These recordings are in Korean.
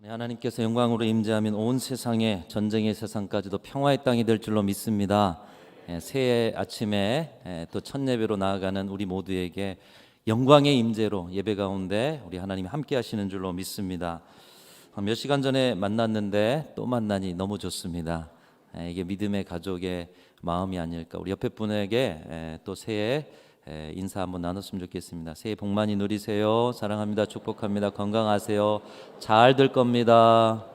하나님께서 영광으로 임재하면 온 세상에 전쟁의 세상까지도 평화의 땅이 될 줄로 믿습니다. 새해 아침에 또 첫 예배로 나아가는 우리 모두에게 영광의 임재로 예배 가운데 우리 하나님이 함께 하시는 줄로 믿습니다. 몇 시간 전에 만났는데 또 만나니 너무 좋습니다. 이게 믿음의 가족의 마음이 아닐까. 우리 옆에 분에게 또 새해 인사 한번 나눴으면 좋겠습니다. 새해 복 많이 누리세요. 사랑합니다. 축복합니다. 건강하세요. 잘 될 겁니다.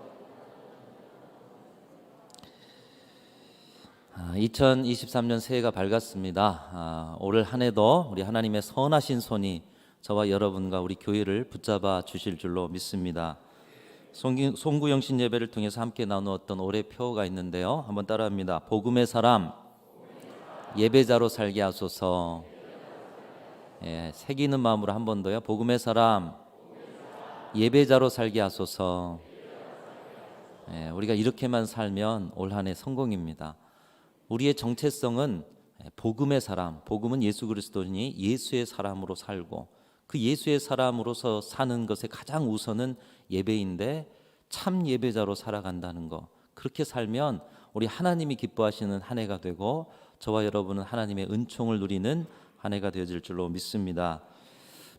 2023년 새해가 밝았습니다. 올 한 해도 우리 하나님의 선하신 손이 저와 여러분과 우리 교회를 붙잡아 주실 줄로 믿습니다. 송구영신 예배를 통해서 함께 나누었던 올해 표어가 있는데요. 한번 따라합니다. 복음의 사람 예배자로 살게 하소서. 새기는 마음으로 한 번 더요. 복음의 사람 예배자로 살게 하소서. 우리가 이렇게만 살면 올 한 해 성공입니다. 우리의 정체성은 복음의 사람, 복음은 예수 그리스도니 예수의 사람으로 살고 그 예수의 사람으로서 사는 것의 가장 우선은 예배인데 참 예배자로 살아간다는 것, 그렇게 살면 우리 하나님이 기뻐하시는 한 해가 되고 저와 여러분은 하나님의 은총을 누리는 한 해가 되어질 줄로 믿습니다.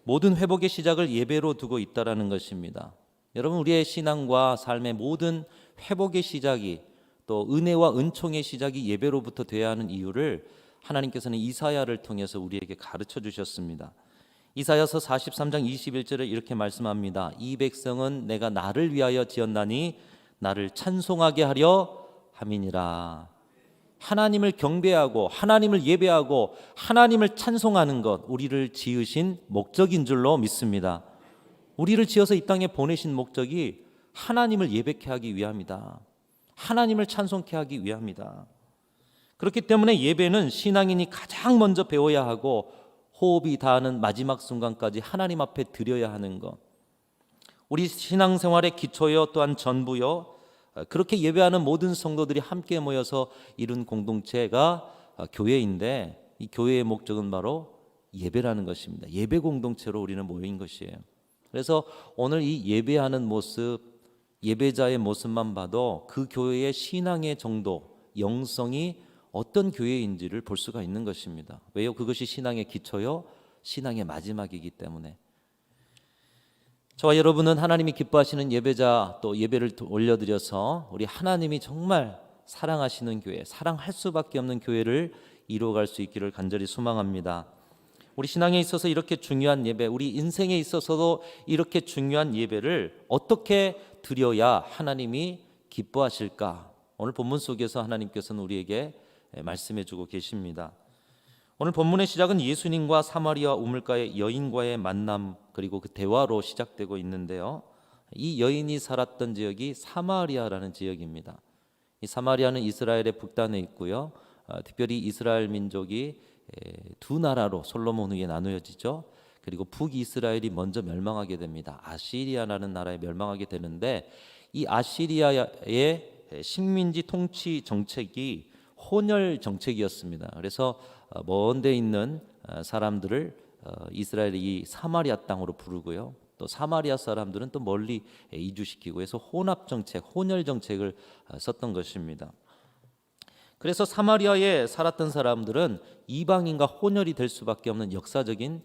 모든 회복의 시작을 예배로 두고 있다라는 것입니다. 여러분, 우리의 신앙과 삶의 모든 회복의 시작이 또 은혜와 은총의 시작이 예배로부터 되어야 하는 이유를 하나님께서는 이사야를 통해서 우리에게 가르쳐 주셨습니다. 이사야서 43장 21절에 이렇게 말씀합니다. 이 백성은 내가 나를 위하여 지었나니 나를 찬송하게 하려 함이니라. 하나님을 경배하고 하나님을 예배하고 하나님을 찬송하는 것, 우리를 지으신 목적인 줄로 믿습니다. 우리를 지어서 이 땅에 보내신 목적이 하나님을 예배케 하기 위함이다. 하나님을 찬송케 하기 위함이다. 그렇기 때문에 예배는 신앙인이 가장 먼저 배워야 하고 호흡이 닿는 마지막 순간까지 하나님 앞에 드려야 하는 것, 우리 신앙생활의 기초요 또한 전부요. 그렇게 예배하는 모든 성도들이 함께 모여서 이룬 공동체가 교회인데, 이 교회의 목적은 바로 예배라는 것입니다. 예배 공동체로 우리는 모인 것이에요. 그래서 오늘 이 예배하는 모습, 예배자의 모습만 봐도 그 교회의 신앙의 정도, 영성이 어떤 교회인지를 볼 수가 있는 것입니다. 왜요? 그것이 신앙의 기초요, 신앙의 마지막이기 때문에. 저와 여러분은 하나님이 기뻐하시는 예배자, 또 예배를 올려드려서 우리 하나님이 정말 사랑하시는 교회, 사랑할 수밖에 없는 교회를 이루어갈 수 있기를 간절히 소망합니다. 우리 신앙에 있어서 이렇게 중요한 예배, 우리 인생에 있어서도 이렇게 중요한 예배를 어떻게 드려야 하나님이 기뻐하실까? 오늘 본문 속에서 하나님께서는 우리에게 말씀해 주고 계십니다. 오늘 본문의 시작은 예수님과 사마리아 우물가의 여인과의 만남, 그리고 그 대화로 시작되고 있는데요. 이 여인이 살았던 지역이 사마리아라는 지역입니다. 이 사마리아는 이스라엘의 북단에 있고요. 특별히 이스라엘 민족이 두 나라로 솔로몬 후에 나누어지죠. 그리고 북이스라엘이 먼저 멸망하게 됩니다. 아시리아라는 나라에 멸망하게 되는데, 이 아시리아의 식민지 통치 정책이 혼혈 정책이었습니다. 그래서 먼 데 있는 사람들을 이스라엘의 이 사마리아 땅으로 부르고요. 또 사마리아 사람들은 또 멀리 이주시키고 해서 혼합 정책, 혼혈 정책을 썼던 것입니다. 그래서 사마리아에 살았던 사람들은 이방인과 혼혈이 될 수밖에 없는 역사적인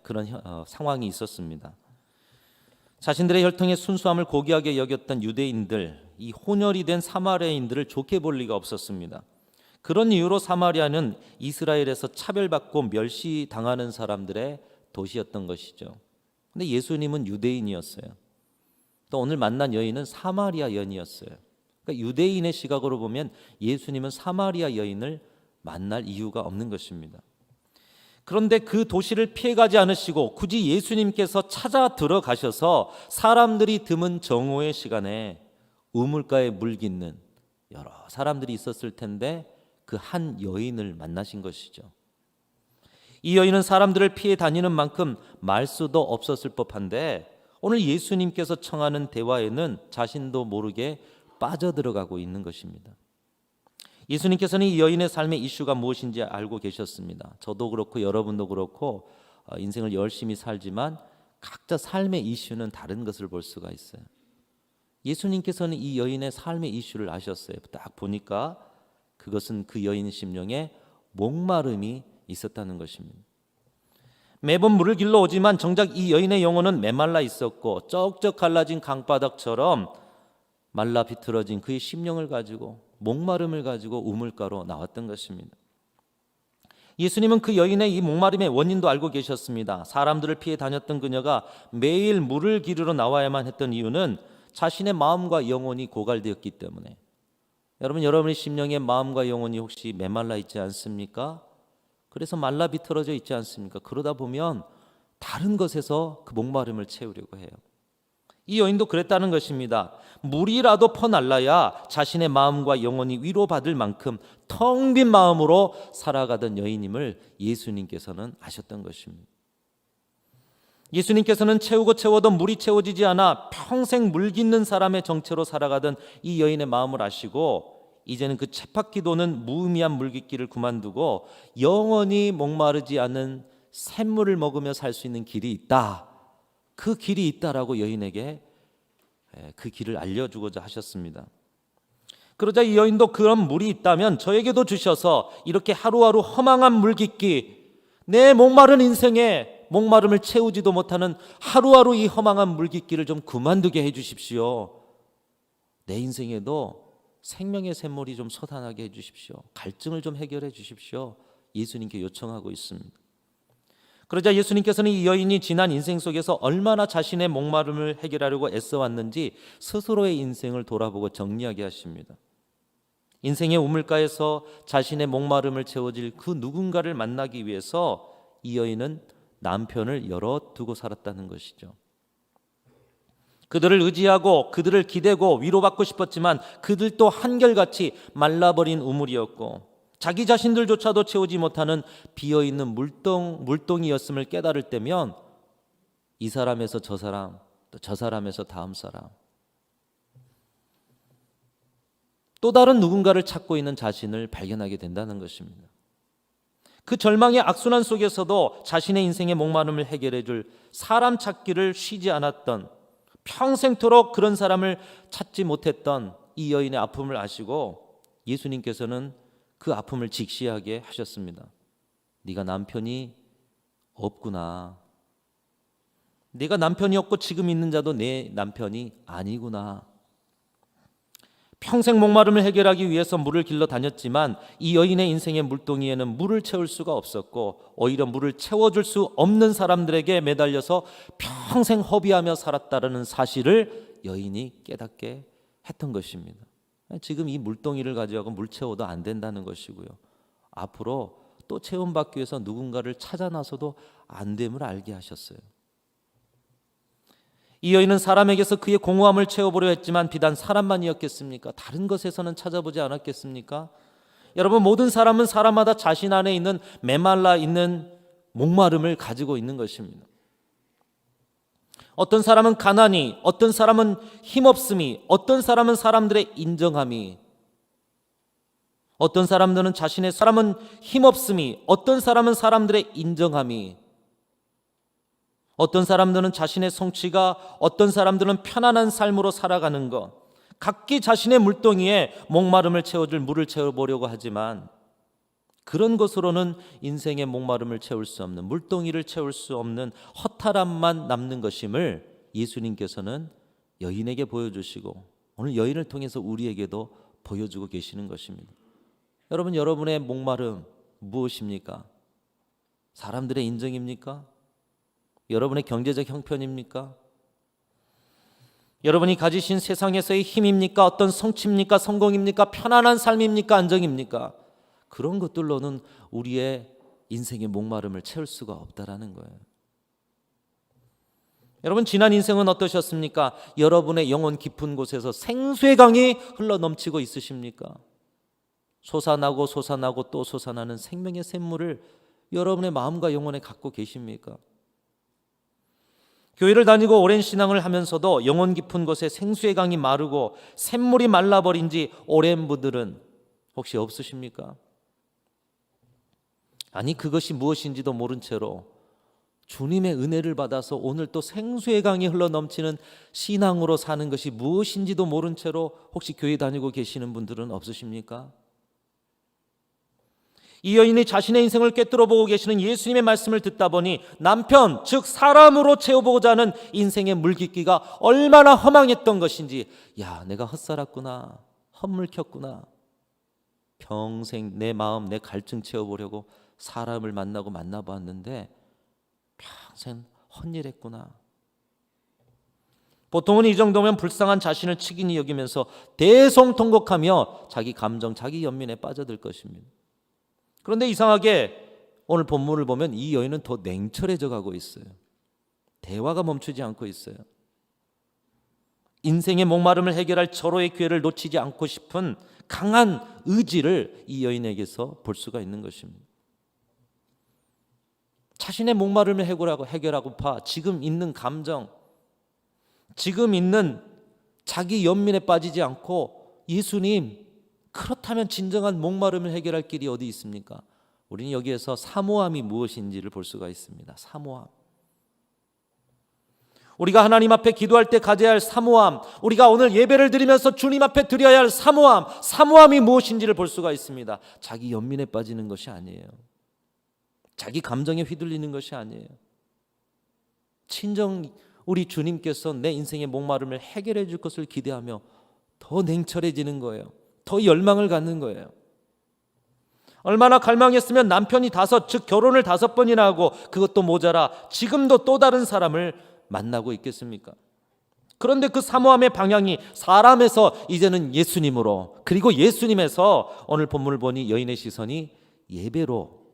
그런 상황이 있었습니다. 자신들의 혈통의 순수함을 고귀하게 여겼던 유대인들, 이 혼혈이 된 사마리아인들을 좋게 볼 리가 없었습니다. 그런 이유로 사마리아는 이스라엘에서 차별받고 멸시당하는 사람들의 도시였던 것이죠. 근데 예수님은 유대인이었어요. 또 오늘 만난 여인은 사마리아 여인이었어요. 그러니까 유대인의 시각으로 보면 예수님은 사마리아 여인을 만날 이유가 없는 것입니다. 그런데 그 도시를 피해가지 않으시고 굳이 예수님께서 찾아 들어가셔서 사람들이 드문 정오의 시간에 우물가에 물 깃는 여러 사람들이 있었을 텐데 그 한 여인을 만나신 것이죠. 이 여인은 사람들을 피해 다니는 만큼 말 수도 없었을 법한데 오늘 예수님께서 청하는 대화에는 자신도 모르게 빠져들어가고 있는 것입니다. 예수님께서는 이 여인의 삶의 이슈가 무엇인지 알고 계셨습니다. 저도 그렇고 여러분도 그렇고 인생을 열심히 살지만 각자 삶의 이슈는 다른 것을 볼 수가 있어요. 예수님께서는 이 여인의 삶의 이슈를 아셨어요. 딱 보니까 그것은 그 여인 심령에 목마름이 있었다는 것입니다. 매번 물을 길러 오지만 정작 이 여인의 영혼은 메말라 있었고 쩍쩍 갈라진 강바닥처럼 말라 비틀어진 그의 심령을 가지고 목마름을 가지고 우물가로 나왔던 것입니다. 예수님은 그 여인의 이 목마름의 원인도 알고 계셨습니다. 사람들을 피해 다녔던 그녀가 매일 물을 기르러 나와야만 했던 이유는 자신의 마음과 영혼이 고갈되었기 때문에. 여러분, 여러분의 심령의 마음과 영혼이 혹시 메말라 있지 않습니까? 그래서 말라 비틀어져 있지 않습니까? 그러다 보면 다른 것에서 그 목마름을 채우려고 해요. 이 여인도 그랬다는 것입니다. 물이라도 퍼날라야 자신의 마음과 영혼이 위로받을 만큼 텅 빈 마음으로 살아가던 여인임을 예수님께서는 아셨던 것입니다. 예수님께서는 채우고 채워도 물이 채워지지 않아 평생 물 깃는 사람의 정체로 살아가던 이 여인의 마음을 아시고 이제는 그 쳇바퀴도는 무의미한 물깃기를 그만두고 영원히 목마르지 않은 샘물을 먹으며 살 수 있는 길이 있다. 그 길이 있다라고 여인에게 그 길을 알려주고자 하셨습니다. 그러자 이 여인도 그런 물이 있다면 저에게도 주셔서 이렇게 하루하루 허망한 물깃기, 내 목마른 인생에 목마름을 채우지도 못하는 하루하루 이 허망한 물깃기를 좀 그만두게 해 주십시오. 내 인생에도 생명의 샘물이 좀 솟아나게 해 주십시오. 갈증을 좀 해결해 주십시오. 예수님께 요청하고 있습니다. 그러자 예수님께서는 이 여인이 지난 인생 속에서 얼마나 자신의 목마름을 해결하려고 애써왔는지 스스로의 인생을 돌아보고 정리하게 하십니다. 인생의 우물가에서 자신의 목마름을 채워질 그 누군가를 만나기 위해서 이 여인은 남편을 열어두고 살았다는 것이죠. 그들을 의지하고 그들을 기대고 위로받고 싶었지만 그들도 한결같이 말라버린 우물이었고 자기 자신들조차도 채우지 못하는 비어있는 물동이었음을 깨달을 때면 이 사람에서 저 사람, 또 저 사람에서 다음 사람, 또 다른 누군가를 찾고 있는 자신을 발견하게 된다는 것입니다. 그 절망의 악순환 속에서도 자신의 인생의 목마름을 해결해 줄 사람 찾기를 쉬지 않았던, 평생토록 그런 사람을 찾지 못했던 이 여인의 아픔을 아시고 예수님께서는 그 아픔을 직시하게 하셨습니다. 네가 남편이 없구나. 네가 남편이 없고 지금 있는 자도 내 남편이 아니구나. 평생 목마름을 해결하기 위해서 물을 길러 다녔지만 이 여인의 인생의 물동이에는 물을 채울 수가 없었고 오히려 물을 채워줄 수 없는 사람들에게 매달려서 평생 허비하며 살았다는 사실을 여인이 깨닫게 했던 것입니다. 지금 이 물동이를 가지고 물 채워도 안 된다는 것이고요. 앞으로 또 채움받기 위해서 누군가를 찾아 나서도 안 됨을 알게 하셨어요. 이 여인은 사람에게서 그의 공허함을 채워보려 했지만 비단 사람만이었겠습니까? 다른 것에서는 찾아보지 않았겠습니까? 여러분, 모든 사람은 사람마다 자신 안에 있는 메말라 있는 목마름을 가지고 있는 것입니다. 어떤 사람은 가난이, 어떤 사람은 힘없음이, 어떤 사람은 사람들의 인정함이, 어떤 사람들은 자신의 사람은 힘없음이, 어떤 사람은 사람들의 인정함이, 어떤 사람들은 자신의 성취가, 어떤 사람들은 편안한 삶으로 살아가는 것, 각기 자신의 물동이에 목마름을 채워줄 물을 채워보려고 하지만 그런 것으로는 인생의 목마름을 채울 수 없는, 물동이를 채울 수 없는 허탈함만 남는 것임을 예수님께서는 여인에게 보여주시고 오늘 여인을 통해서 우리에게도 보여주고 계시는 것입니다. 여러분, 여러분의 목마름 무엇입니까? 사람들의 인정입니까? 여러분의 경제적 형편입니까? 여러분이 가지신 세상에서의 힘입니까? 어떤 성취입니까? 성공입니까? 편안한 삶입니까? 안정입니까? 그런 것들로는 우리의 인생의 목마름을 채울 수가 없다라는 거예요. 여러분, 지난 인생은 어떠셨습니까? 여러분의 영혼 깊은 곳에서 생수의 강이 흘러넘치고 있으십니까? 솟아나고 솟아나고 또 솟아나는 생명의 샘물을 여러분의 마음과 영혼에 갖고 계십니까? 교회를 다니고 오랜 신앙을 하면서도 영혼 깊은 곳에 생수의 강이 마르고 샘물이 말라버린 지 오랜 분들은 혹시 없으십니까? 아니, 그것이 무엇인지도 모른 채로 주님의 은혜를 받아서 오늘 또 생수의 강이 흘러넘치는 신앙으로 사는 것이 무엇인지도 모른 채로 혹시 교회 다니고 계시는 분들은 없으십니까? 이 여인이 자신의 인생을 꿰뚫어 보고 계시는 예수님의 말씀을 듣다 보니 남편, 즉 사람으로 채워보고자 하는 인생의 물깃기가 얼마나 허망했던 것인지, 야, 내가 헛살았구나, 헛물켰구나, 평생 내 마음, 내 갈증 채워보려고 사람을 만나봤는데 평생 헛일했구나. 보통은 이 정도면 불쌍한 자신을 치긴히 여기면서 대성통곡하며 자기 감정, 자기 연민에 빠져들 것입니다. 그런데 이상하게 오늘 본문을 보면 이 여인은 더 냉철해져 가고 있어요. 대화가 멈추지 않고 있어요. 인생의 목마름을 해결할 절호의 기회를 놓치지 않고 싶은 강한 의지를 이 여인에게서 볼 수가 있는 것입니다. 자신의 목마름을 해결하고파 지금 있는 감정, 지금 있는 자기 연민에 빠지지 않고 예수님, 그렇다면 진정한 목마름을 해결할 길이 어디 있습니까? 우리는 여기에서 사모함이 무엇인지를 볼 수가 있습니다. 사모함. 우리가 하나님 앞에 기도할 때 가져야 할 사모함, 우리가 오늘 예배를 드리면서 주님 앞에 드려야 할 사모함이 무엇인지를 볼 수가 있습니다. 자기 연민에 빠지는 것이 아니에요. 자기 감정에 휘둘리는 것이 아니에요. 친정 우리 주님께서 내 인생의 목마름을 해결해 줄 것을 기대하며 더 냉철해지는 거예요. 더 열망을 갖는 거예요. 얼마나 갈망했으면 남편이 즉 결혼을 5번이나 하고 그것도 모자라 지금도 또 다른 사람을 만나고 있겠습니까? 그런데 그 사모함의 방향이 사람에서 이제는 예수님으로, 그리고 예수님에서 오늘 본문을 보니 여인의 시선이 예배로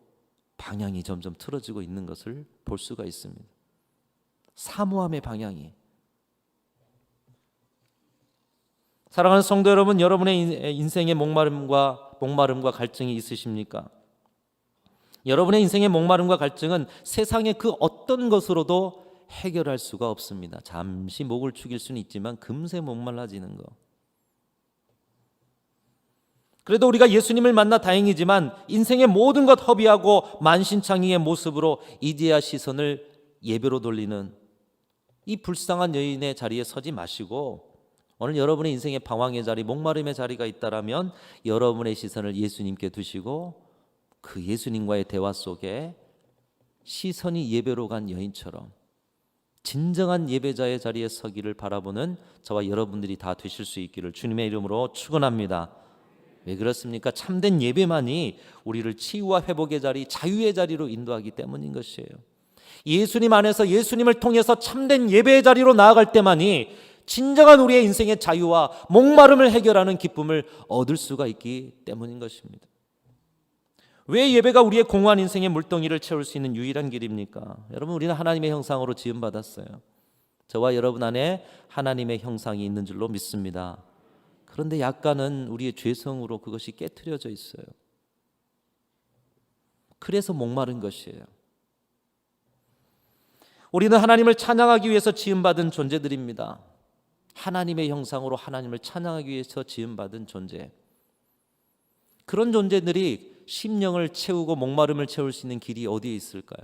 방향이 점점 틀어지고 있는 것을 볼 수가 있습니다. 사모함의 방향이. 사랑하는 성도 여러분, 여러분의 인생의 목마름과 갈증이 있으십니까? 여러분의 인생의 목마름과 갈증은 세상의 그 어떤 것으로도 해결할 수가 없습니다. 잠시 목을 축일 수는 있지만 금세 목말라지는 거. 그래도 우리가 예수님을 만나 다행이지만 인생의 모든 것 허비하고 만신창이의 모습으로 이제야 시선을 예배로 돌리는 이 불쌍한 여인의 자리에 서지 마시고, 오늘 여러분의 인생의 방황의 자리, 목마름의 자리가 있다라면 여러분의 시선을 예수님께 두시고 그 예수님과의 대화 속에 시선이 예배로 간 여인처럼 진정한 예배자의 자리에 서기를 바라보는 저와 여러분들이 다 되실 수 있기를 주님의 이름으로 축원합니다. 왜 그렇습니까? 참된 예배만이 우리를 치유와 회복의 자리, 자유의 자리로 인도하기 때문인 것이에요. 예수님 안에서, 예수님을 통해서 참된 예배의 자리로 나아갈 때만이 진정한 우리의 인생의 자유와 목마름을 해결하는 기쁨을 얻을 수가 있기 때문인 것입니다. 왜 예배가 우리의 공허한 인생의 물동이를 채울 수 있는 유일한 길입니까? 여러분, 우리는 하나님의 형상으로 지음받았어요. 저와 여러분 안에 하나님의 형상이 있는 줄로 믿습니다. 그런데 약간은 우리의 죄성으로 그것이 깨트려져 있어요. 그래서 목마른 것이에요. 우리는 하나님을 찬양하기 위해서 지음받은 존재들입니다. 하나님의 형상으로 하나님을 찬양하기 위해서 지음받은 존재. 그런 존재들이 심령을 채우고 목마름을 채울 수 있는 길이 어디에 있을까요?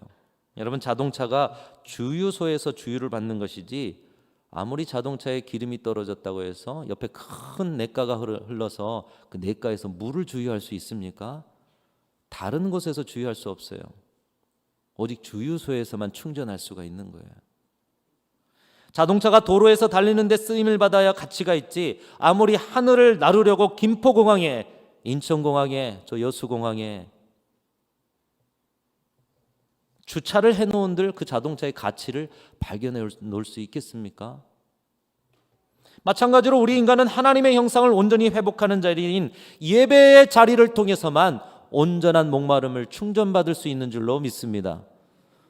여러분, 자동차가 주유소에서 주유를 받는 것이지, 아무리 자동차에 기름이 떨어졌다고 해서 옆에 큰 냇가가 흘러서 그 냇가에서 물을 주유할 수 있습니까? 다른 곳에서 주유할 수 없어요. 오직 주유소에서만 충전할 수가 있는 거예요. 자동차가 도로에서 달리는데 쓰임을 받아야 가치가 있지, 아무리 하늘을 나르려고 김포공항에, 인천공항에, 저 여수공항에 주차를 해놓은들 그 자동차의 가치를 발견해 놓을 수 있겠습니까? 마찬가지로 우리 인간은 하나님의 형상을 온전히 회복하는 자리인 예배의 자리를 통해서만 온전한 목마름을 충전받을 수 있는 줄로 믿습니다.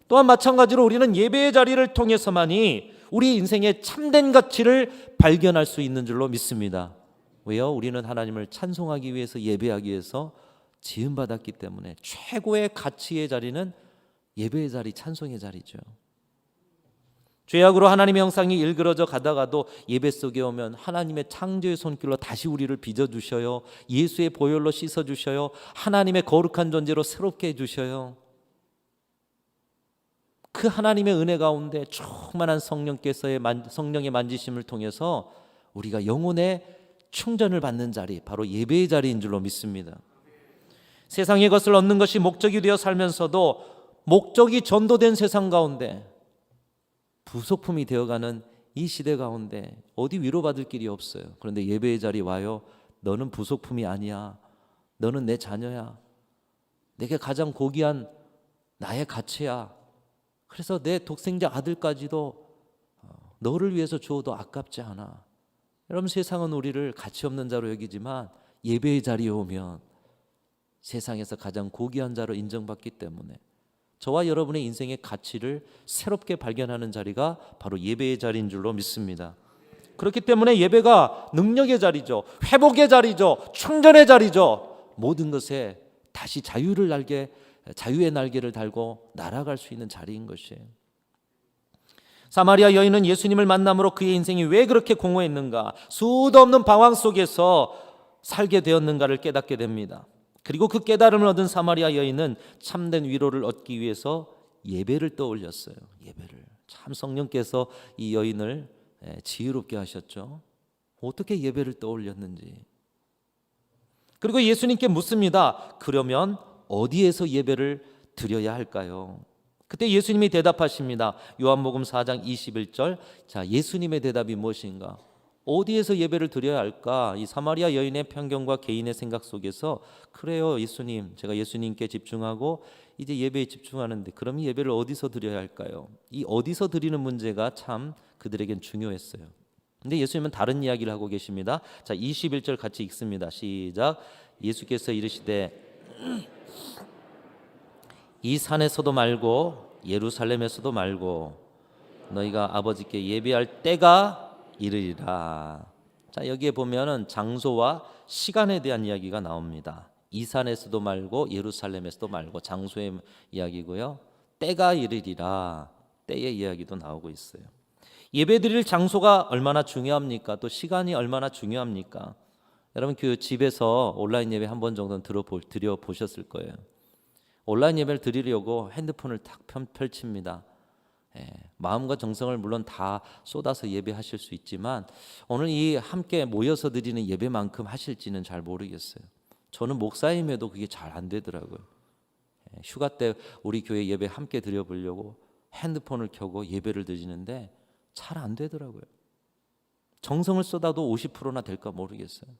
또한 마찬가지로 우리는 예배의 자리를 통해서만이 우리 인생의 참된 가치를 발견할 수 있는 줄로 믿습니다. 왜요? 우리는 하나님을 찬송하기 위해서, 예배하기 위해서 지음받았기 때문에 최고의 가치의 자리는 예배의 자리, 찬송의 자리죠. 죄악으로 하나님의 형상이 일그러져 가다가도 예배 속에 오면 하나님의 창조의 손길로 다시 우리를 빚어주셔요. 예수의 보혈로 씻어주셔요. 하나님의 거룩한 존재로 새롭게 해주셔요. 그 하나님의 은혜 가운데 충만한 성령의 만지심을 통해서 우리가 영혼의 충전을 받는 자리, 바로 예배의 자리인 줄로 믿습니다. 세상의 것을 얻는 것이 목적이 되어 살면서도 목적이 전도된 세상 가운데 부속품이 되어가는 이 시대 가운데 어디 위로받을 길이 없어요. 그런데 예배의 자리 와요. 너는 부속품이 아니야. 너는 내 자녀야. 내게 가장 고귀한 나의 가치야. 그래서 내 독생자 아들까지도 너를 위해서 주어도 아깝지 않아. 여러분, 세상은 우리를 가치 없는 자로 여기지만 예배의 자리에 오면 세상에서 가장 고귀한 자로 인정받기 때문에 저와 여러분의 인생의 가치를 새롭게 발견하는 자리가 바로 예배의 자리인 줄로 믿습니다. 그렇기 때문에 예배가 능력의 자리죠. 회복의 자리죠. 충전의 자리죠. 모든 것에 다시 자유의 날개를 달고 날아갈 수 있는 자리인 것이에요. 사마리아 여인은 예수님을 만남으로 그의 인생이 왜 그렇게 공허했는가, 수도 없는 방황 속에서 살게 되었는가를 깨닫게 됩니다. 그리고 그 깨달음을 얻은 사마리아 여인은 참된 위로를 얻기 위해서 예배를 떠올렸어요. 예배를. 참 성령께서 이 여인을 지혜롭게 하셨죠. 어떻게 예배를 떠올렸는지. 그리고 예수님께 묻습니다. 그러면 어디에서 예배를 드려야 할까요? 그때 예수님이 대답하십니다. 요한복음 4장 21절. 자, 예수님의 대답이 무엇인가? 어디에서 예배를 드려야 할까? 이 사마리아 여인의 편견과 개인의 생각 속에서 그래요, 예수님, 제가 예수님께 집중하고 이제 예배에 집중하는데 그럼 예배를 어디서 드려야 할까요? 이 어디서 드리는 문제가 참 그들에겐 중요했어요. 근데 예수님은 다른 이야기를 하고 계십니다. 자, 21절 같이 읽습니다. 시작. 예수께서 이르시되 이 산에서도 말고 예루살렘에서도 말고 너희가 아버지께 예배할 때가 이르리라. 자, 여기에 보면은 장소와 시간에 대한 이야기가 나옵니다. 이 산에서도 말고 예루살렘에서도 말고 장소의 이야기고요. 때가 이르리라. 때의 이야기도 나오고 있어요. 예배드릴 장소가 얼마나 중요합니까? 또 시간이 얼마나 중요합니까? 여러분, 그 집에서 온라인 예배 한 번 정도는 드려 보셨을 거예요. 온라인 예배를 드리려고 핸드폰을 탁 펼칩니다. 마음과 정성을 물론 다 쏟아서 예배하실 수 있지만 오늘 이 함께 모여서 드리는 예배만큼 하실지는 잘 모르겠어요. 저는 목사임에도 그게 잘 안 되더라고요. 휴가 때 우리 교회 예배 함께 드려보려고 핸드폰을 켜고 예배를 드리는데 잘 안 되더라고요. 정성을 쏟아도 50%나 될까 모르겠어요.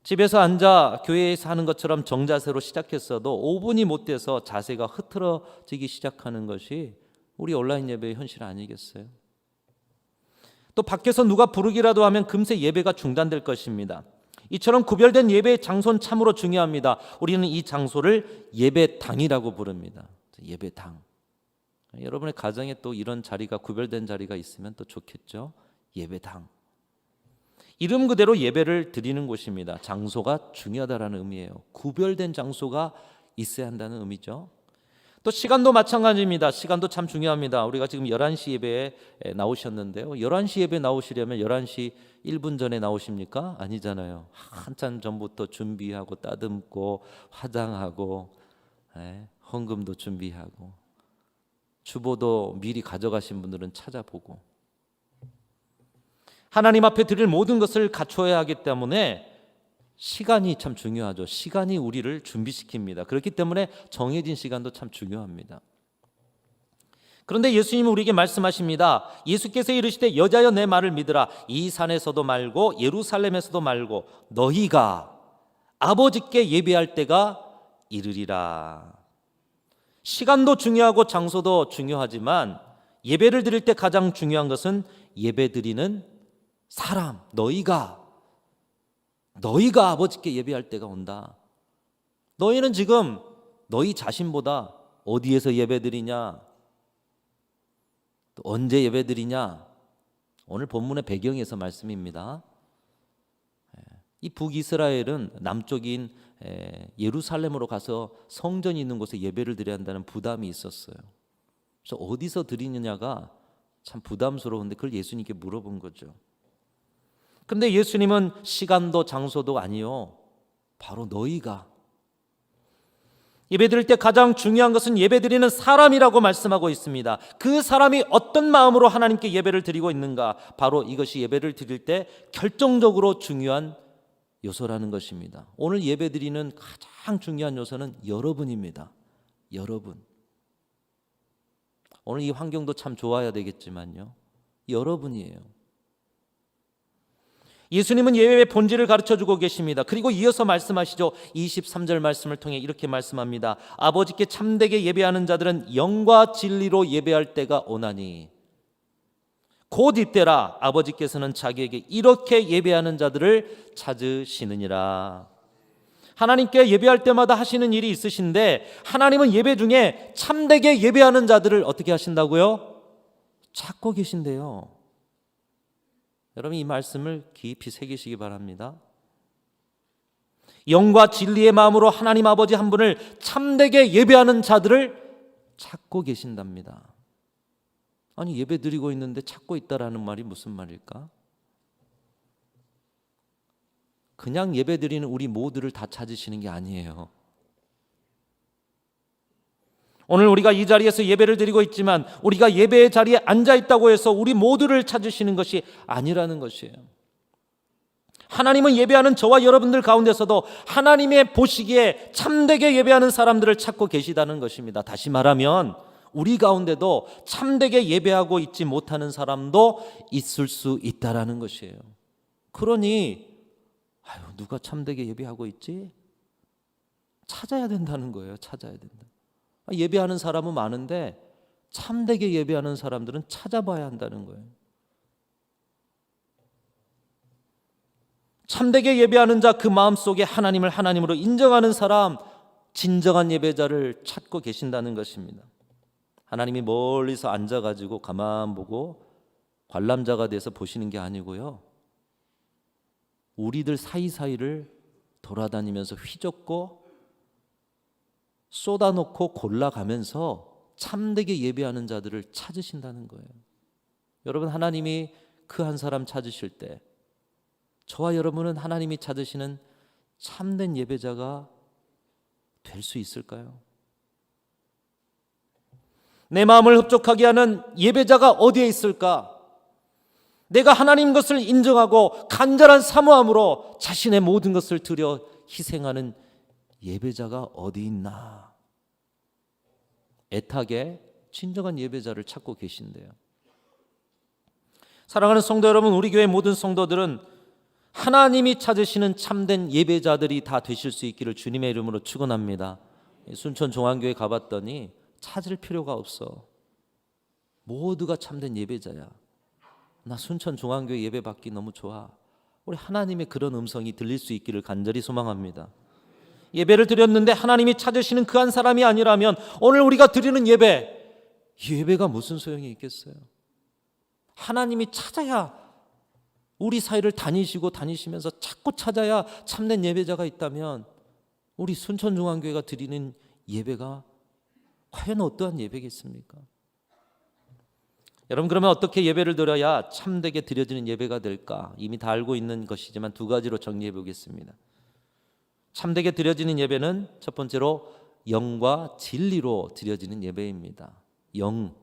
집에서 앉아 교회에서 하는 것처럼 정자세로 시작했어도 5분이 못 돼서 자세가 흐트러지기 시작하는 것이 우리 온라인 예배의 현실 아니겠어요? 또 밖에서 누가 부르기라도 하면 금세 예배가 중단될 것입니다. 이처럼 구별된 예배의 장소는 참으로 중요합니다. 우리는 이 장소를 예배당이라고 부릅니다. 예배당. 여러분의 가정에 또 이런 자리가 구별된 자리가 있으면 또 좋겠죠. 예배당. 이름 그대로 예배를 드리는 곳입니다. 장소가 중요하다라는 의미예요. 구별된 장소가 있어야 한다는 의미죠. 또 시간도 마찬가지입니다. 시간도 참 중요합니다. 우리가 지금 11시 예배에 나오셨는데요. 11시 예배 나오시려면 11시 1분 전에 나오십니까? 아니잖아요. 한참 전부터 준비하고 따듬고 화장하고 헌금도 준비하고 주보도 미리 가져가신 분들은 찾아보고 하나님 앞에 드릴 모든 것을 갖춰야 하기 때문에 시간이 참 중요하죠. 시간이 우리를 준비시킵니다. 그렇기 때문에 정해진 시간도 참 중요합니다. 그런데 예수님은 우리에게 말씀하십니다. 예수께서 이르시되 여자여 내 말을 믿으라. 이 산에서도 말고 예루살렘에서도 말고 너희가 아버지께 예배할 때가 이르리라. 시간도 중요하고 장소도 중요하지만 예배를 드릴 때 가장 중요한 것은 예배 드리는 사람, 너희가 아버지께 예배할 때가 온다. 너희는 지금 너희 자신보다 어디에서 예배드리냐, 또 언제 예배드리냐, 오늘 본문의 배경에서 말씀입니다. 이 북이스라엘은 남쪽인 예루살렘으로 가서 성전이 있는 곳에 예배를 드려야 한다는 부담이 있었어요. 그래서 어디서 드리느냐가 참 부담스러운데 그걸 예수님께 물어본 거죠. 그런데 예수님은 시간도 장소도 아니요, 바로 너희가 예배드릴 때 가장 중요한 것은 예배드리는 사람이라고 말씀하고 있습니다. 그 사람이 어떤 마음으로 하나님께 예배를 드리고 있는가, 바로 이것이 예배를 드릴 때 결정적으로 중요한 요소라는 것입니다. 오늘 예배드리는 가장 중요한 요소는 여러분입니다. 여러분. 오늘 이 환경도 참 좋아야 되겠지만요, 여러분이에요. 예수님은 예배의 본질을 가르쳐주고 계십니다. 그리고 이어서 말씀하시죠. 23절 말씀을 통해 이렇게 말씀합니다. 아버지께 참되게 예배하는 자들은 영과 진리로 예배할 때가 오나니 곧 이때라 아버지께서는 자기에게 이렇게 예배하는 자들을 찾으시느니라. 하나님께 예배할 때마다 하시는 일이 있으신데, 하나님은 예배 중에 참되게 예배하는 자들을 어떻게 하신다고요? 찾고 계신데요. 여러분, 이 말씀을 깊이 새기시기 바랍니다. 영과 진리의 마음으로 하나님 아버지 한 분을 참되게 예배하는 자들을 찾고 계신답니다. 아니, 예배 드리고 있는데 찾고 있다라는 말이 무슨 말일까? 그냥 예배 드리는 우리 모두를 다 찾으시는 게 아니에요. 오늘 우리가 이 자리에서 예배를 드리고 있지만 우리가 예배의 자리에 앉아 있다고 해서 우리 모두를 찾으시는 것이 아니라는 것이에요. 하나님은 예배하는 저와 여러분들 가운데서도 하나님의 보시기에 참되게 예배하는 사람들을 찾고 계시다는 것입니다. 다시 말하면 우리 가운데도 참되게 예배하고 있지 못하는 사람도 있을 수 있다라는 것이에요. 그러니 누가 참되게 예배하고 있지? 찾아야 된다는 거예요. 찾아야 된다. 예배하는 사람은 많은데 참되게 예배하는 사람들은 찾아봐야 한다는 거예요. 참되게 예배하는 자, 그 마음속에 하나님을 하나님으로 인정하는 사람, 진정한 예배자를 찾고 계신다는 것입니다. 하나님이 멀리서 앉아가지고 가만 보고 관람자가 돼서 보시는 게 아니고요, 우리들 사이사이를 돌아다니면서 휘젓고 쏟아놓고 골라가면서 참되게 예배하는 자들을 찾으신다는 거예요. 여러분, 하나님이 그 한 사람 찾으실 때 저와 여러분은 하나님이 찾으시는 참된 예배자가 될 수 있을까요? 내 마음을 흡족하게 하는 예배자가 어디에 있을까? 내가 하나님 것을 인정하고 간절한 사모함으로 자신의 모든 것을 드려 희생하는 예배자가 어디 있나? 애타게 진정한 예배자를 찾고 계신데요. 사랑하는 성도 여러분, 우리 교회 모든 성도들은 하나님이 찾으시는 참된 예배자들이 다 되실 수 있기를 주님의 이름으로 축원합니다. 순천 종안교회 가봤더니 찾을 필요가 없어. 모두가 참된 예배자야. 나 순천 종안교회 예배 받기 너무 좋아. 우리 하나님의 그런 음성이 들릴 수 있기를 간절히 소망합니다. 예배를 드렸는데 하나님이 찾으시는 그 한 사람이 아니라면 오늘 우리가 드리는 예배가 무슨 소용이 있겠어요? 하나님이 찾아야, 우리 사이를 다니시면서 자꾸 찾아야 참된 예배자가 있다면 우리 순천중앙교회가 드리는 예배가 과연 어떠한 예배겠습니까? 여러분, 그러면 어떻게 예배를 드려야 참되게 드려지는 예배가 될까? 이미 다 알고 있는 것이지만 두 가지로 정리해 보겠습니다. 참되게 드려지는 예배는 첫 번째로 영과 진리로 드려지는 예배입니다. 영,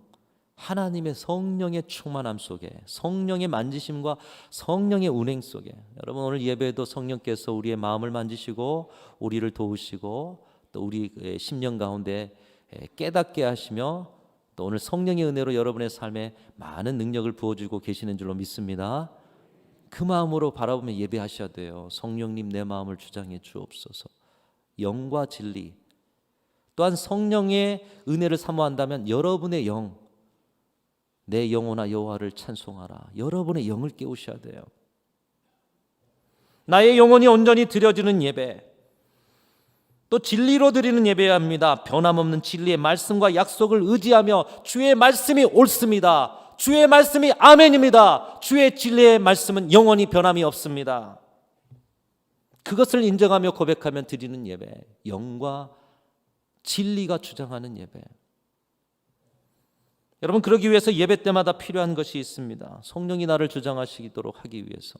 하나님의 성령의 충만함 속에, 성령의 만지심과 성령의 운행 속에. 여러분, 오늘 예배도 성령께서 우리의 마음을 만지시고 우리를 도우시고 또 우리의 심령 가운데 깨닫게 하시며 또 오늘 성령의 은혜로 여러분의 삶에 많은 능력을 부어주고 계시는 줄로 믿습니다. 그 마음으로 바라보며 예배하셔야 돼요. 성령님, 내 마음을 주장해 주옵소서. 영과 진리, 또한 성령의 은혜를 사모한다면 여러분의 영, 내 영혼아 여호와를 찬송하라. 여러분의 영을 깨우셔야 돼요. 나의 영혼이 온전히 드려지는 예배, 또 진리로 드리는 예배여야 합니다. 변함없는 진리의 말씀과 약속을 의지하며 주의 말씀이 옳습니다. 주의 말씀이 아멘입니다. 주의 진리의 말씀은 영원히 변함이 없습니다. 그것을 인정하며 고백하며 드리는 예배, 영과 진리가 주장하는 예배. 여러분, 그러기 위해서 예배 때마다 필요한 것이 있습니다. 성령이 나를 주장하시도록 하기 위해서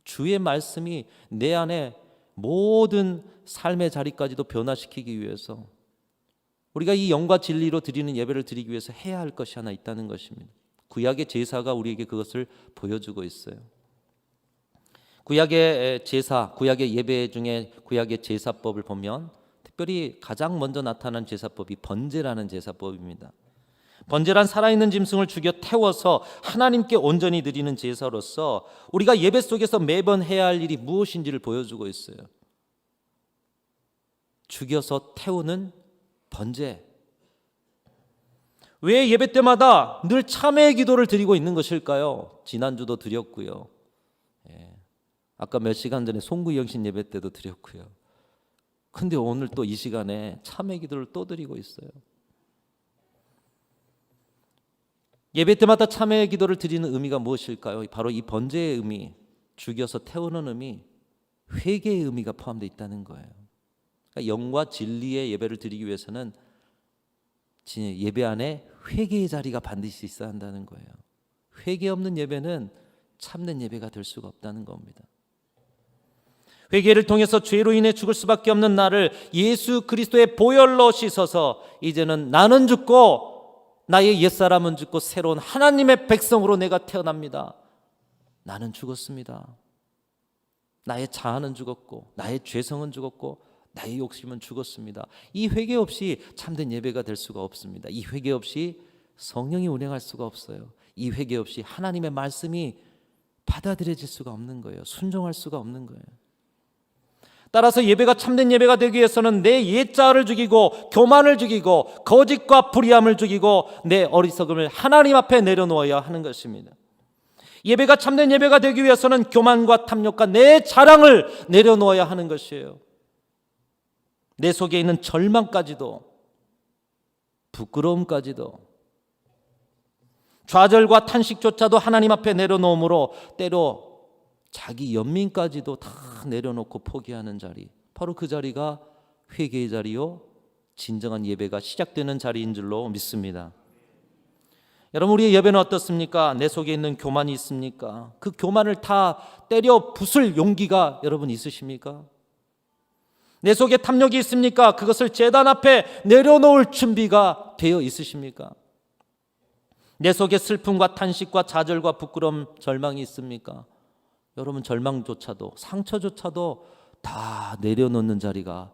주의 말씀이 내 안에 모든 삶의 자리까지도 변화시키기 위해서 우리가 이 영과 진리로 드리는 예배를 드리기 위해서 해야 할 것이 하나 있다는 것입니다. 구약의 제사가 우리에게 그것을 보여주고 있어요. 구약의 제사, 구약의 예배 중에 구약의 제사법을 보면 특별히 가장 먼저 나타난 제사법이 번제라는 제사법입니다. 번제란 살아있는 짐승을 죽여 태워서 하나님께 온전히 드리는 제사로서 우리가 예배 속에서 매번 해야 할 일이 무엇인지를 보여주고 있어요. 죽여서 태우는 번제. 왜 예배 때마다 늘 참회의 기도를 드리고 있는 것일까요? 지난주도 드렸고요. 아까 몇 시간 전에 송구영신 예배 때도 드렸고요. 근데 오늘 또 이 시간에 참회 기도를 또 드리고 있어요. 예배 때마다 참회 기도를 드리는 의미가 무엇일까요? 바로 이 번제의 의미, 죽여서 태우는 의미, 회개의 의미가 포함되어 있다는 거예요. 그러니까 영과 진리의 예배를 드리기 위해서는 예배 안에 회개의 자리가 반드시 있어야 한다는 거예요. 회개 없는 예배는 참된 예배가 될 수가 없다는 겁니다. 회개를 통해서 죄로 인해 죽을 수밖에 없는 나를 예수 그리스도의 보혈로 씻어서 이제는 나는 죽고 나의 옛사람은 죽고 새로운 하나님의 백성으로 내가 태어납니다. 나는 죽었습니다. 나의 자아는 죽었고 나의 죄성은 죽었고 나의 욕심은 죽었습니다. 이 회개 없이 참된 예배가 될 수가 없습니다. 이 회개 없이 성령이 운행할 수가 없어요. 이 회개 없이 하나님의 말씀이 받아들여질 수가 없는 거예요. 순종할 수가 없는 거예요. 따라서 예배가 참된 예배가 되기 위해서는 내 옛자를 죽이고 교만을 죽이고 거짓과 불의함을 죽이고 내 어리석음을 하나님 앞에 내려놓아야 하는 것입니다. 예배가 참된 예배가 되기 위해서는 교만과 탐욕과 내 자랑을 내려놓아야 하는 것이에요. 내 속에 있는 절망까지도 부끄러움까지도 좌절과 탄식조차도 하나님 앞에 내려놓음으로 때로 자기 연민까지도 다 내려놓고 포기하는 자리, 바로 그 자리가 회개의 자리요 진정한 예배가 시작되는 자리인 줄로 믿습니다. 여러분, 우리의 예배는 어떻습니까? 내 속에 있는 교만이 있습니까? 그 교만을 다 때려 부술 용기가 여러분 있으십니까? 내 속에 탐욕이 있습니까? 그것을 제단 앞에 내려놓을 준비가 되어 있으십니까? 내 속에 슬픔과 탄식과 좌절과 부끄러움, 절망이 있습니까? 여러분, 절망조차도 상처조차도 다 내려놓는 자리가,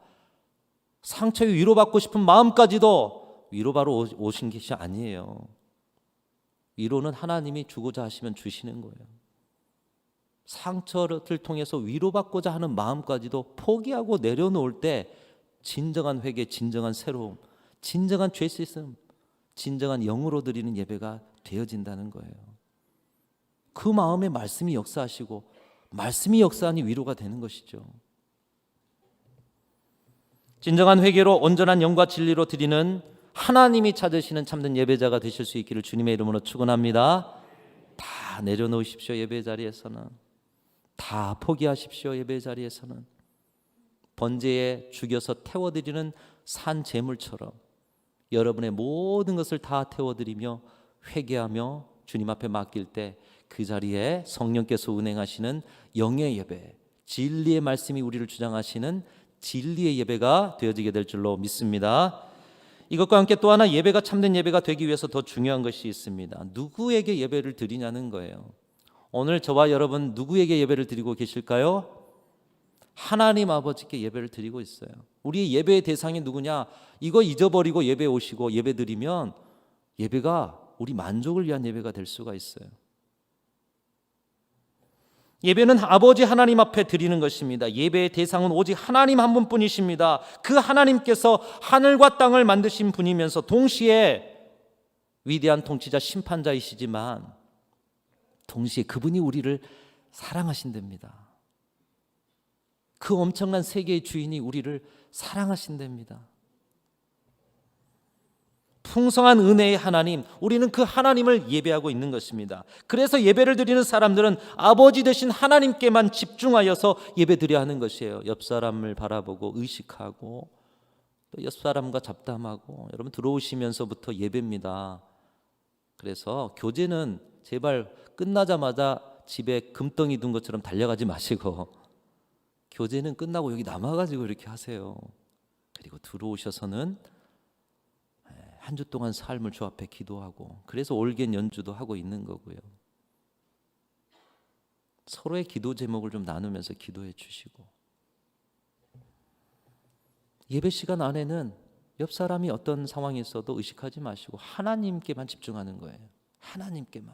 상처에 위로받고 싶은 마음까지도 위로바로 오신 것이 아니에요. 위로는 하나님이 주고자 하시면 주시는 거예요. 상처를 통해서 위로받고자 하는 마음까지도 포기하고 내려놓을 때 진정한 회개, 진정한 새로움, 진정한 죄 씻음, 진정한 영으로 드리는 예배가 되어진다는 거예요. 그 마음에 말씀이 역사하시고 말씀이 역사하니 위로가 되는 것이죠. 진정한 회개로 온전한 영과 진리로 드리는 하나님이 찾으시는 참된 예배자가 되실 수 있기를 주님의 이름으로 축원합니다. 다 내려놓으십시오. 예배 자리에서는 다 포기하십시오. 예배 자리에서는 번제에 죽여서 태워드리는 산 제물처럼 여러분의 모든 것을 다 태워드리며 회개하며 주님 앞에 맡길 때 그 자리에 성령께서 운행하시는 영의 예배, 진리의 말씀이 우리를 주장하시는 진리의 예배가 되어지게 될 줄로 믿습니다. 이것과 함께 또 하나 예배가 참된 예배가 되기 위해서 더 중요한 것이 있습니다. 누구에게 예배를 드리냐는 거예요. 오늘 저와 여러분 누구에게 예배를 드리고 계실까요? 하나님 아버지께 예배를 드리고 있어요. 우리의 예배의 대상이 누구냐? 이거 잊어버리고 예배 오시고 예배 드리면 예배가 우리 만족을 위한 예배가 될 수가 있어요. 예배는 아버지 하나님 앞에 드리는 것입니다. 예배의 대상은 오직 하나님 한 분뿐이십니다. 그 하나님께서 하늘과 땅을 만드신 분이면서 동시에 위대한 통치자 심판자이시지만 동시에 그분이 우리를 사랑하신답니다. 그 엄청난 세계의 주인이 우리를 사랑하신답니다. 풍성한 은혜의 하나님, 우리는 그 하나님을 예배하고 있는 것입니다. 그래서 예배를 드리는 사람들은 아버지 되신 하나님께만 집중하여서 예배드려야 하는 것이에요. 옆 사람을 바라보고 의식하고 또 옆 사람과 잡담하고, 여러분 들어오시면서부터 예배입니다. 그래서 교제는 제발 끝나자마자 집에 금덩이 둔 것처럼 달려가지 마시고 교제는 끝나고 여기 남아가지고 이렇게 하세요. 그리고 들어오셔서는 한 주 동안 삶을 주 앞에 기도하고, 그래서 올겐 연주도 하고 있는 거고요. 서로의 기도 제목을 좀 나누면서 기도해 주시고, 예배 시간 안에는 옆 사람이 어떤 상황이 있어도 의식하지 마시고 하나님께만 집중하는 거예요. 하나님께만.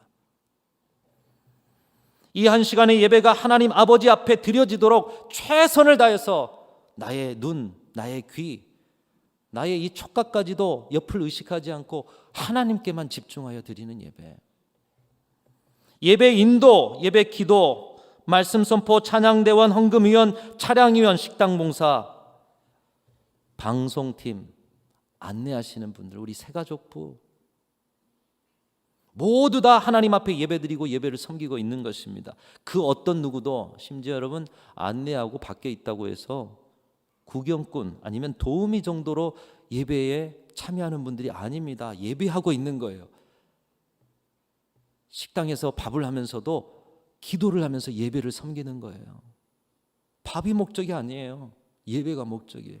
이 한 시간의 예배가 하나님 아버지 앞에 드려지도록 최선을 다해서 나의 눈, 나의 귀, 나의 이 촉각까지도 옆을 의식하지 않고 하나님께만 집중하여 드리는 예배. 예배 인도, 예배 기도, 말씀 선포, 찬양대원, 헌금위원, 차량위원, 식당봉사, 방송팀, 안내하시는 분들, 우리 새가족부 모두 다 하나님 앞에 예배드리고 예배를 섬기고 있는 것입니다. 그 어떤 누구도, 심지어 여러분 안내하고 밖에 있다고 해서 구경꾼 아니면 도우미 정도로 예배에 참여하는 분들이 아닙니다. 예배하고 있는 거예요. 식당에서 밥을 하면서도 기도를 하면서 예배를 섬기는 거예요. 밥이 목적이 아니에요. 예배가 목적이에요.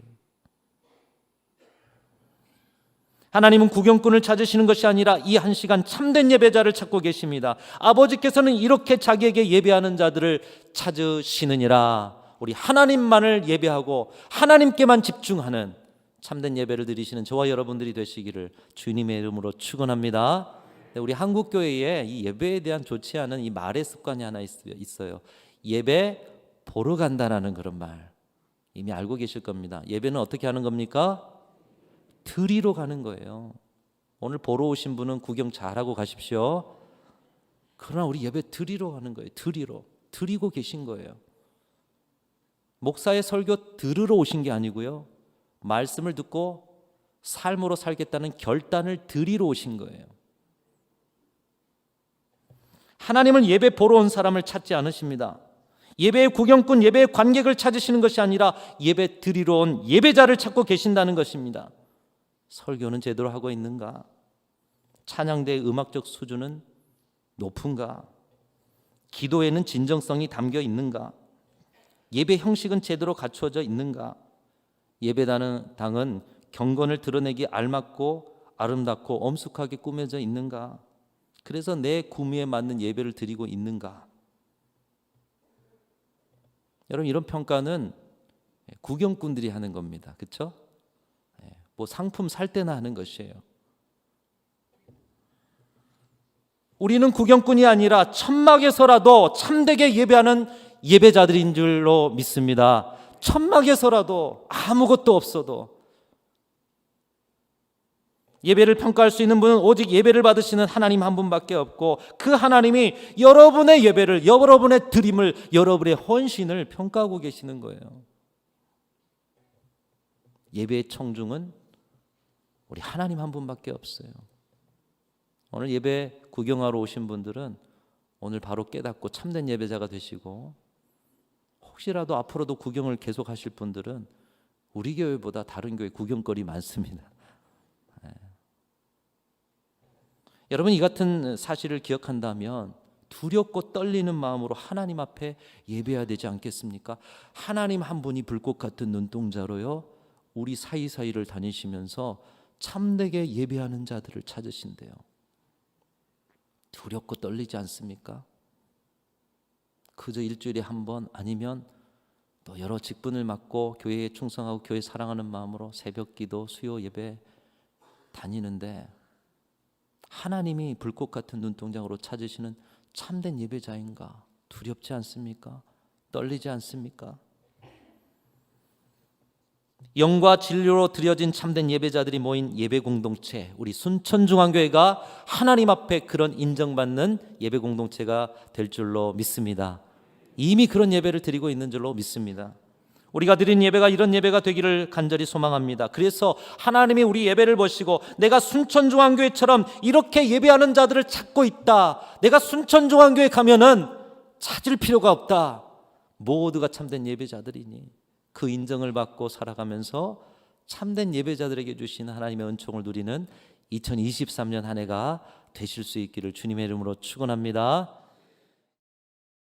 하나님은 구경꾼을 찾으시는 것이 아니라 이 한 시간 참된 예배자를 찾고 계십니다. 아버지께서는 이렇게 자기에게 예배하는 자들을 찾으시느니라. 우리 하나님만을 예배하고 하나님께만 집중하는 참된 예배를 드리시는 저와 여러분들이 되시기를 주님의 이름으로 축원합니다. 우리 한국교회에 이 예배에 대한 좋지 않은 이 말의 습관이 하나 있어요. 예배 보러 간다라는 그런 말 이미 알고 계실 겁니다. 예배는 어떻게 하는 겁니까? 드리러 가는 거예요. 오늘 보러 오신 분은 구경 잘하고 가십시오. 그러나 우리 예배 드리러 가는 거예요. 드리고 계신 거예요. 목사의 설교 들으러 오신 게 아니고요, 말씀을 듣고 삶으로 살겠다는 결단을 드리러 오신 거예요. 하나님은 예배 보러 온 사람을 찾지 않으십니다. 예배의 구경꾼, 예배의 관객을 찾으시는 것이 아니라 예배 드리러 온 예배자를 찾고 계신다는 것입니다. 설교는 제대로 하고 있는가? 찬양대의 음악적 수준은 높은가? 기도에는 진정성이 담겨 있는가? 예배 형식은 제대로 갖추어져 있는가? 예배당은 경건을 드러내기 알맞고 아름답고 엄숙하게 꾸며져 있는가? 그래서 내 구미에 맞는 예배를 드리고 있는가? 여러분, 이런 평가는 구경꾼들이 하는 겁니다. 그렇죠? 뭐 상품 살 때나 하는 것이에요. 우리는 구경꾼이 아니라 천막에서라도 참되게 예배하는 예배자들인 줄로 믿습니다. 천막에서라도 아무것도 없어도 예배를 평가할 수 있는 분은 오직 예배를 받으시는 하나님 한 분밖에 없고, 그 하나님이 여러분의 예배를, 여러분의 드림을, 여러분의 헌신을 평가하고 계시는 거예요. 예배의 청중은 우리 하나님 한 분밖에 없어요. 오늘 예배 구경하러 오신 분들은 오늘 바로 깨닫고 참된 예배자가 되시고, 혹시라도 앞으로도 구경을 계속하실 분들은 우리 교회보다 다른 교회 구경거리 많습니다. 여러분, 이 같은 사실을 기억한다면 두렵고 떨리는 마음으로 하나님 앞에 예배해야 되지 않겠습니까? 하나님 한 분이 불꽃 같은 눈동자로요, 우리 사이사이를 다니시면서 참되게 예배하는 자들을 찾으신대요. 두렵고 떨리지 않습니까? 그저 일주일에 한 번, 아니면 또 여러 직분을 맡고 교회에 충성하고 교회 사랑하는 마음으로 새벽 기도, 수요 예배 다니는데 하나님이 불꽃 같은 눈동장으로 찾으시는 참된 예배자인가? 두렵지 않습니까? 떨리지 않습니까? 영과 진리로 드려진 참된 예배자들이 모인 예배 공동체, 우리 순천중앙교회가 하나님 앞에 그런 인정받는 예배 공동체가 될 줄로 믿습니다. 이미 그런 예배를 드리고 있는 줄로 믿습니다. 우리가 드린 예배가 이런 예배가 되기를 간절히 소망합니다. 그래서 하나님이 우리 예배를 보시고 내가 순천중앙교회처럼 이렇게 예배하는 자들을 찾고 있다, 내가 순천중앙교회 가면은 찾을 필요가 없다, 모두가 참된 예배자들이니 그 인정을 받고 살아가면서 참된 예배자들에게 주시는 하나님의 은총을 누리는 2023년 한 해가 되실 수 있기를 주님의 이름으로 축원합니다.